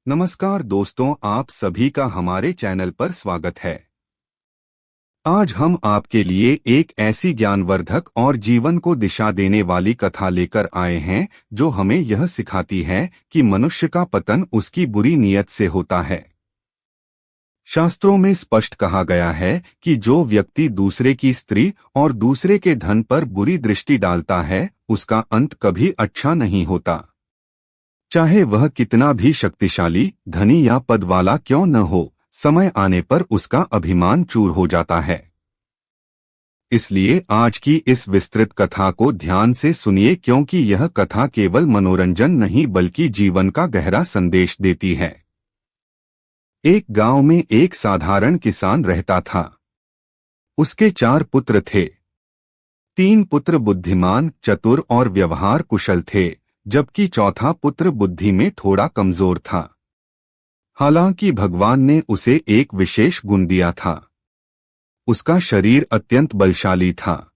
नमस्कार दोस्तों, आप सभी का हमारे चैनल पर स्वागत है। आज हम आपके लिए एक ऐसी ज्ञानवर्धक और जीवन को दिशा देने वाली कथा लेकर आए हैं जो हमें यह सिखाती है कि मनुष्य का पतन उसकी बुरी नीयत से होता है। शास्त्रों में स्पष्ट कहा गया है कि जो व्यक्ति दूसरे की स्त्री और दूसरे के धन पर बुरी दृष्टि डालता है, उसका अंत कभी अच्छा नहीं होता। चाहे वह कितना भी शक्तिशाली, धनी या पद वाला क्यों न हो, समय आने पर उसका अभिमान चूर हो जाता है। इसलिए आज की इस विस्तृत कथा को ध्यान से सुनिए, क्योंकि यह कथा केवल मनोरंजन नहीं बल्कि जीवन का गहरा संदेश देती है। एक गांव में एक साधारण किसान रहता था। उसके 4 पुत्र थे। 3 पुत्र बुद्धिमान, चतुर और व्यवहार कुशल थे, जबकि चौथा पुत्र बुद्धि में थोड़ा कमजोर था। हालांकि भगवान ने उसे एक विशेष गुण दिया था। उसका शरीर अत्यंत बलशाली था।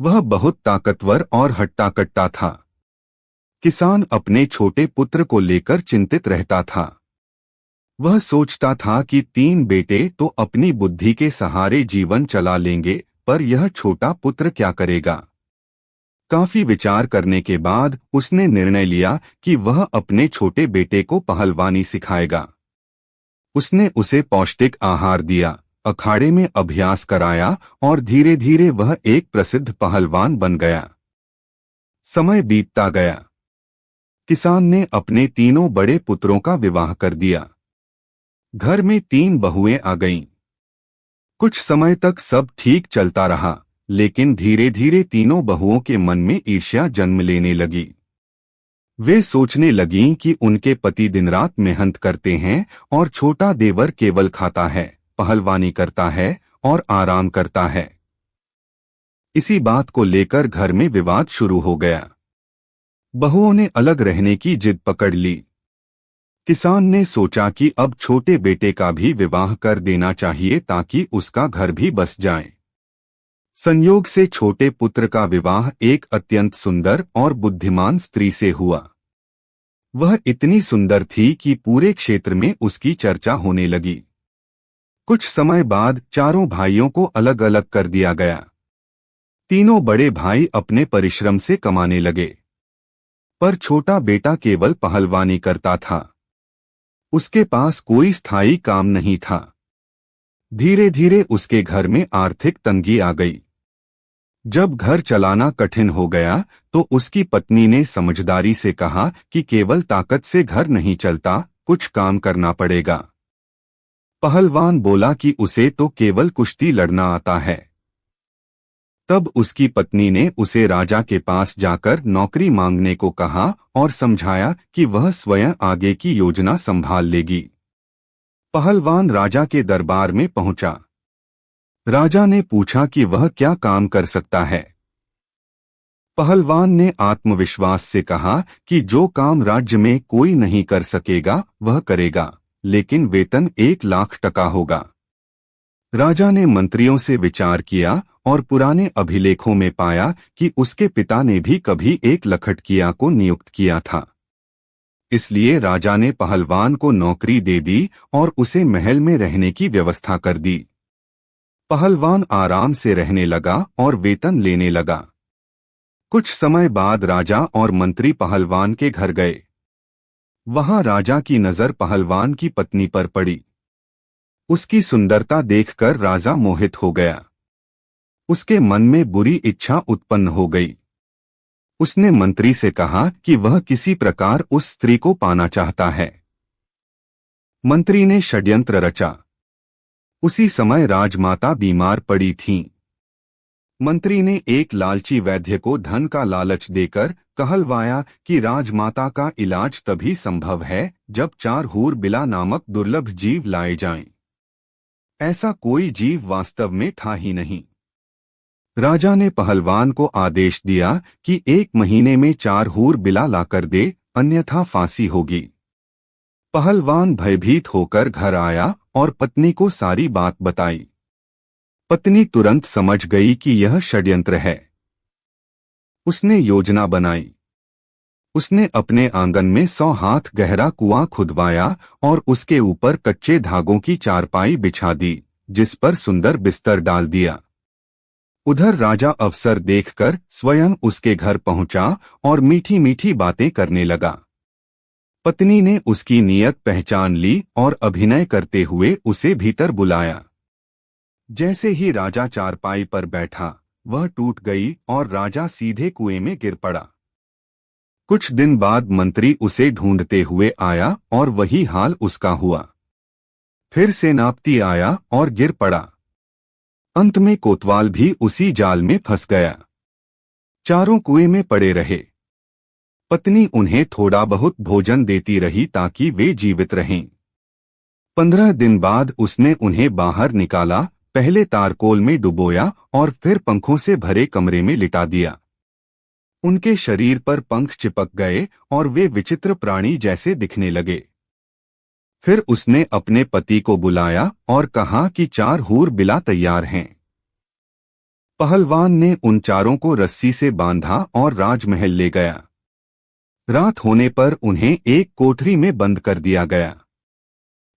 वह बहुत ताकतवर और हट्टा-कट्टा था। किसान अपने छोटे पुत्र को लेकर चिंतित रहता था। वह सोचता था कि 3 बेटे तो अपनी बुद्धि के सहारे जीवन चला लेंगे, पर यह छोटा पुत्र क्या करेगा। काफी विचार करने के बाद उसने निर्णय लिया कि वह अपने छोटे बेटे को पहलवानी सिखाएगा। उसने उसे पौष्टिक आहार दिया, अखाड़े में अभ्यास कराया और धीरे धीरे वह एक प्रसिद्ध पहलवान बन गया। समय बीतता गया। किसान ने अपने तीनों बड़े पुत्रों का विवाह कर दिया। घर में 3 बहुएं आ गईं। कुछ समय तक सब ठीक चलता रहा, लेकिन धीरे धीरे तीनों बहुओं के मन में ईर्ष्या जन्म लेने लगी। वे सोचने लगीं कि उनके पति दिन रात मेहनत करते हैं और छोटा देवर केवल खाता है, पहलवानी करता है और आराम करता है। इसी बात को लेकर घर में विवाद शुरू हो गया। बहुओं ने अलग रहने की जिद पकड़ ली। किसान ने सोचा कि अब छोटे बेटे का भी विवाह कर देना चाहिए ताकि उसका घर भी बस जाए। संयोग से छोटे पुत्र का विवाह एक अत्यंत सुंदर और बुद्धिमान स्त्री से हुआ। वह इतनी सुंदर थी कि पूरे क्षेत्र में उसकी चर्चा होने लगी। कुछ समय बाद चारों भाइयों को अलग अलग कर दिया गया। तीनों बड़े भाई अपने परिश्रम से कमाने लगे, पर छोटा बेटा केवल पहलवानी करता था। उसके पास कोई स्थायी काम नहीं था। धीरे धीरे उसके घर में आर्थिक तंगी आ गई। जब घर चलाना कठिन हो गया तो उसकी पत्नी ने समझदारी से कहा कि केवल ताकत से घर नहीं चलता, कुछ काम करना पड़ेगा। पहलवान बोला कि उसे तो केवल कुश्ती लड़ना आता है। तब उसकी पत्नी ने उसे राजा के पास जाकर नौकरी मांगने को कहा और समझाया कि वह स्वयं आगे की योजना संभाल लेगी। पहलवान राजा के दरबार में पहुंचा। राजा ने पूछा कि वह क्या काम कर सकता है। पहलवान ने आत्मविश्वास से कहा कि जो काम राज्य में कोई नहीं कर सकेगा वह करेगा, लेकिन वेतन 1 लाख टका होगा। राजा ने मंत्रियों से विचार किया और पुराने अभिलेखों में पाया कि उसके पिता ने भी कभी एक लखटकिया को नियुक्त किया था। इसलिए राजा ने पहलवान को नौकरी दे दी और उसे महल में रहने की व्यवस्था कर दी। पहलवान आराम से रहने लगा और वेतन लेने लगा। कुछ समय बाद राजा और मंत्री पहलवान के घर गए। वहां राजा की नजर पहलवान की पत्नी पर पड़ी। उसकी सुंदरता देखकर राजा मोहित हो गया। उसके मन में बुरी इच्छा उत्पन्न हो गई। उसने मंत्री से कहा कि वह किसी प्रकार उस स्त्री को पाना चाहता है। मंत्री ने षड्यंत्र रचा। उसी समय राजमाता बीमार पड़ी थीं। मंत्री ने एक लालची वैद्य को धन का लालच देकर कहलवाया कि राजमाता का इलाज तभी संभव है जब 4 हूर-बिला नामक दुर्लभ जीव लाए जाएं। ऐसा कोई जीव वास्तव में था ही नहीं। राजा ने पहलवान को आदेश दिया कि 1 महीने में 4 हूर-बिला लाकर दे, अन्यथा फांसी होगी। पहलवान भयभीत होकर घर आया और पत्नी को सारी बात बताई। पत्नी तुरंत समझ गई कि यह षड्यंत्र है। उसने योजना बनाई। उसने अपने आंगन में 100 हाथ गहरा कुआं खुदवाया और उसके ऊपर कच्चे धागों की चारपाई बिछा दी, जिस पर सुंदर बिस्तर डाल दिया। उधर राजा अवसर देखकर स्वयं उसके घर पहुंचा और मीठी मीठी बातें करने लगा। पत्नी ने उसकी नीयत पहचान ली और अभिनय करते हुए उसे भीतर बुलाया। जैसे ही राजा चारपाई पर बैठा, वह टूट गई और राजा सीधे कुएं में गिर पड़ा। कुछ दिन बाद मंत्री उसे ढूंढते हुए आया और वही हाल उसका हुआ। फिर सेनापति आया और गिर पड़ा। अंत में कोतवाल भी उसी जाल में फंस गया। चारों कुएं में पड़े रहे। पत्नी उन्हें थोड़ा बहुत भोजन देती रही ताकि वे जीवित रहें। 15 दिन बाद उसने उन्हें बाहर निकाला, पहले तारकोल में डुबोया और फिर पंखों से भरे कमरे में लिटा दिया। उनके शरीर पर पंख चिपक गए और वे विचित्र प्राणी जैसे दिखने लगे। फिर उसने अपने पति को बुलाया और कहा कि 4 हूर बिला तैयार हैं। पहलवान ने उन चारों को रस्सी से बांधा और राजमहल ले गया। रात होने पर उन्हें एक कोठरी में बंद कर दिया गया।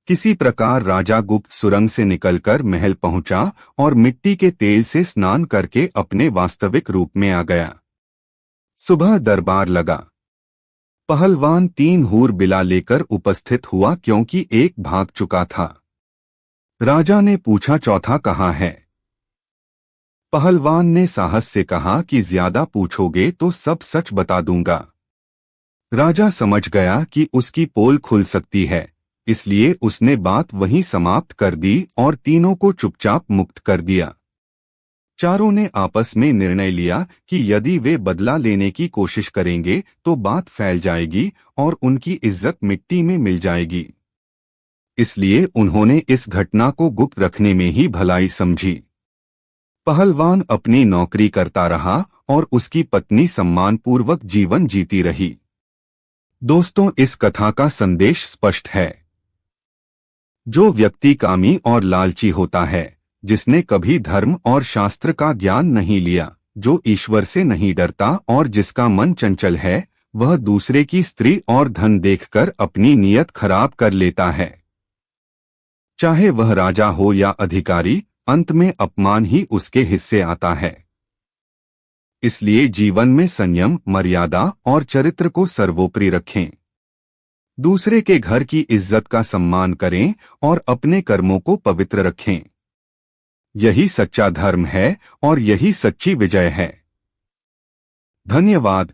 किसी प्रकार राजा गुप्त सुरंग से निकलकर महल पहुंचा और मिट्टी के तेल से स्नान करके अपने वास्तविक रूप में आ गया। सुबह दरबार लगा। पहलवान 3 हूर बिला लेकर उपस्थित हुआ क्योंकि एक भाग चुका था। राजा ने पूछा, चौथा कहाँ है? पहलवान ने साहस से कहा कि ज्यादा पूछोगे तो सब सच बता दूंगा। राजा समझ गया कि उसकी पोल खुल सकती है, इसलिए उसने बात वहीं समाप्त कर दी और तीनों को चुपचाप मुक्त कर दिया। चारों ने आपस में निर्णय लिया कि यदि वे बदला लेने की कोशिश करेंगे तो बात फैल जाएगी और उनकी इज्जत मिट्टी में मिल जाएगी। इसलिए उन्होंने इस घटना को गुप्त रखने में ही भलाई समझी। पहलवान अपनी नौकरी करता रहा और उसकी पत्नी सम्मानपूर्वक जीवन जीती रही। दोस्तों, इस कथा का संदेश स्पष्ट है। जो व्यक्ति कामी और लालची होता है, जिसने कभी धर्म और शास्त्र का ज्ञान नहीं लिया, जो ईश्वर से नहीं डरता और जिसका मन चंचल है, वह दूसरे की स्त्री और धन देखकर अपनी नीयत खराब कर लेता है। चाहे वह राजा हो या अधिकारी, अंत में अपमान ही उसके हिस्से आता है। इसलिए जीवन में संयम, मर्यादा और चरित्र को सर्वोपरि रखें। दूसरे के घर की इज्जत का सम्मान करें और अपने कर्मों को पवित्र रखें। यही सच्चा धर्म है और यही सच्ची विजय है। धन्यवाद।